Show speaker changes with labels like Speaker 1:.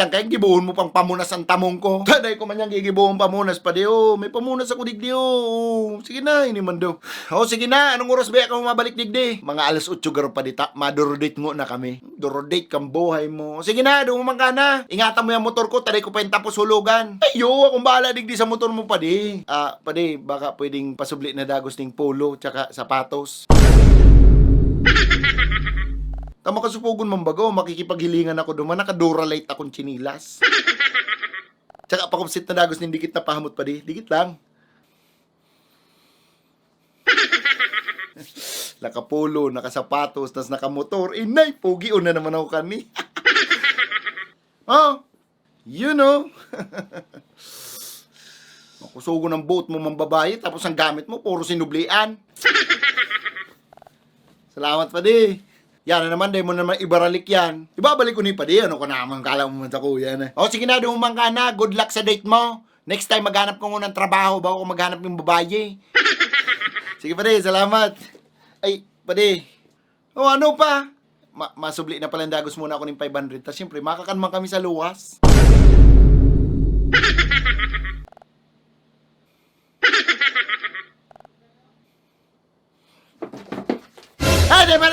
Speaker 1: Christian kaya gibuhon mo pang pamunas ang tamong ko. Taday ko man yang gigibuhon pamunas pa di oh. May pamunas ako digdi oh. Sige na, ini man do. Oh, sige na. Anong oras ba ka mabalik digdi? Mga alas 8 garo pa dita. Madurodate mo na kami. Durodate kang buhay mo. Sige na, dumaman ka na. Ingatan mo yung motor ko. Taday ko pa yung tapos hulugan. Ayo, akong bahala digdi sa motor mo pa di. Pa di, baka pwedeng pasubli na dagos ng polo tsaka sapatos. Tama ka supugon mambago, makikipaghilingan ako duman, nakaduralite akong chinilas. Tsaka pakupsit na dagos ng dikit na pahamot pa di, dikit lang. Nakapulo, nakasapatos, tas nakamotor, inay, pogi na naman ako kani. Oh, you know. Makusugo ng boat mo mambabae, tapos ang gamit mo, puro sinublian. Salamat pa di. Yan na naman, dahil mo naman ibaralik yan. Ibabalik ko ni pa di, ano ko naman, kala mo man sa kuya na. O sige na, dumang ka na, good luck sa date mo. Next time, maghanap ko ng trabaho bago ko maghanap ng babae. Sige pa di, salamat. Ay, pa di. O ano pa? Masubli na pala dagos muna ako ng 500. Tapos siyempre, makakanman kami sa luwas. Ay, di ba